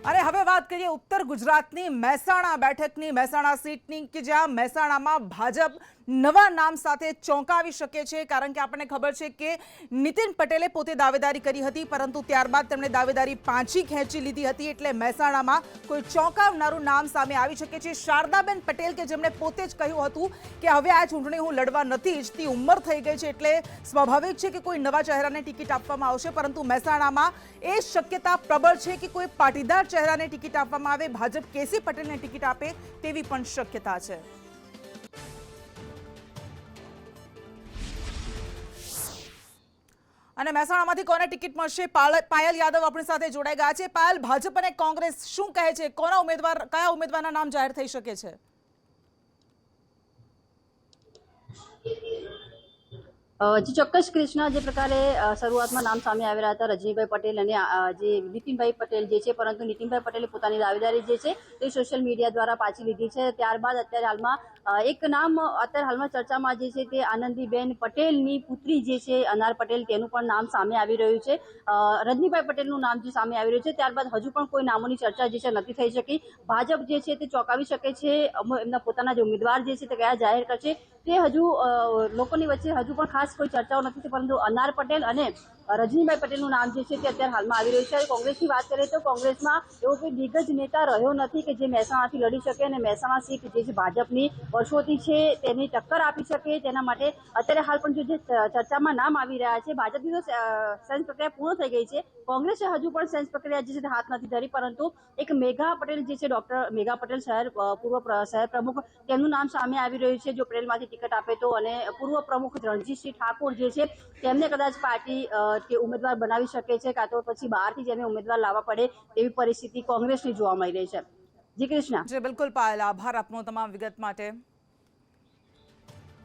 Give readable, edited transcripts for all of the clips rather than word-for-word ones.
અને હવે વાત કરીએ ઉત્તર ગુજરાતની મહેસાણા બેઠકની, મહેસાણા સીટની કે જ્યાં મહેસાણામાં ભાજપ નવા નામ સાથે ચોંકાવી શકે છે, કારણ કે આપણને ખબર છે કે નીતિન પટેલે પોતે દાવેદારી કરી હતી, પરંતુ ત્યારબાદ તેમણે દાવેદારી પાછી ખેંચી લીધી હતી, એટલે મહેસાણામાં કોઈ ચોંકાવનારું નામ સામે આવી શકે છે। શારદાબેન પટેલ કે જેમણે પોતે જ કહ્યું હતું કે હવે આ ચૂંટણી હું લડવા નથી ઈચ્છતી, ઉંમર થઈ ગઈ છે, એટલે સ્વાભાવિક છે કે કોઈ નવા ચહેરાને ટિકિટ આપવામાં આવશે, પરંતુ મહેસાણામાં એ શક્યતા પ્રબળ છે કે કોઈ પાટીદાર ચહેરાને ટિકિટ આપવામાં આવે, ભાજપ કેસી પટેલને ટિકિટ આપે તેવી પણ શક્યતા છે। અને મહેસાણામાંથી કોને ટિકિટ મળશે? પાયલ યાદવ આપણી સાથે જોડાઈ ગયા છે। પાયલ, ભાજપ અને કોંગ્રેસ શું કહે છે? કયા ઉમેદવારના નામ જાહેર થઈ શકે છે? જે ચોક્કસ કૃષ્ણા, જે પ્રકારે શરૂઆતમાં નામ સામે આવેલા હતા રજનીભાઈ પટેલ અને જે નીતિનભાઈ પટેલ જે છે, પરંતુ નીતિનભાઈ પટેલે પોતાની દાવેદારી જે છે તે સોશિયલ મીડિયા દ્વારા પાછી લીધી છે। ત્યારબાદ અત્યારે હાલમાં એક નામ અત્યારે હાલમાં ચર્ચામાં જે છે તે આનંદીબેન પટેલની પુત્રી જે છે અનાર પટેલ, તેનું પણ નામ સામે આવી રહ્યું છે। રજનીભાઈ પટેલનું નામ જે સામે આવી રહ્યું છે, ત્યારબાદ હજુ પણ કોઈ નામોની ચર્ચા જે છે નથી થઈ શકી। ભાજપ જે છે તે ચોંકાવી શકે છે, એમના પોતાના જે ઉમેદવાર જે છે તે કયા જાહેર કરશે તે હજુ લોકોની વચ્ચે હજુ પણ ખાસ કોઈ ચર્ચાઓ નથી, પરંતુ અનાર પટેલ અને રજનીભાઈ પટેલનું નામ જે છે તે અત્યારે હાલમાં આવી રહ્યું છે। કોંગ્રેસની વાત કરીએ તો કોંગ્રેસમાં એવો કોઈ દિગ્ગજ નેતા રહ્યો નથી કે જે મહેસાણાથી લડી શકે અને મહેસાણા સીટ જે છે ભાજપની વર્ષોથી છે તેની ટક્કર આપી શકે। તેના માટે અત્યારે હાલ પણ જે ચર્ચામાં નામ આવી રહ્યા છે, ભાજપની તો સેન્સ પ્રક્રિયા પૂર્ણ થઈ ગઈ છે, કોંગ્રેસે હજુ પણ સેન્સ પ્રક્રિયા જે છે તે હાથ નથી ધરી, પરંતુ એક મેઘા પટેલ જે છે, ડોક્ટર મેઘા પટેલ પૂર્વ શહેર પ્રમુખ, તેમનું નામ સામે આવી રહ્યું છે। જો પટેલમાંથી ટિકિટ આપે તો, અને પૂર્વ પ્રમુખ રણજીતસિંહ ઠાકોર જે છે તેમને કદાચ પાર્ટી કે ઉમેદવાર બનાવી શકે છે, કાં તો પછી બહારથી જેને ઉમેદવાર લાવવા પડે તેવી પરિસ્થિતિ કોંગ્રેસની જોવા મળી રહી છે। જી કૃષ્ણા। જી બિલકુલ પાયલ, આભાર આપનો તમામ વિગત માટે।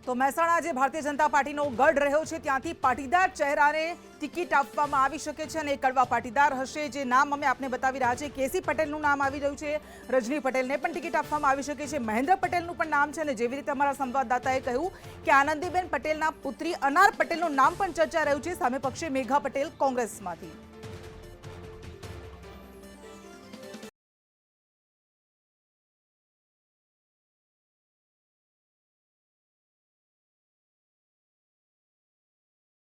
તો મહેસાણા જે ભારતીય જનતા પાર્ટીનો ગઢ રહ્યો છે, ત્યાંથી પાટીદાર ચહેરાને ટિકિટ આપવામાં આવી શકે છે, અને કડવા પાટીદાર હશે। જે નામ અમે આપને બતાવી રહ્યા છે, કેસી પટેલનું નામ આવી રહ્યું છે, રજની પટેલને પણ ટિકિટ આપવામાં આવી શકે છે, મહેન્દ્ર પટેલનું પણ નામ છે, અને જેવી રીતે અમારા સંવાદદાતાએ કહ્યું કે આનંદીબેન પટેલના પુત્રી અનાર પટેલનું નામ પણ ચર્ચા રહ્યું છે, સામે પક્ષે મેઘા પટેલ કોંગ્રેસમાંથી।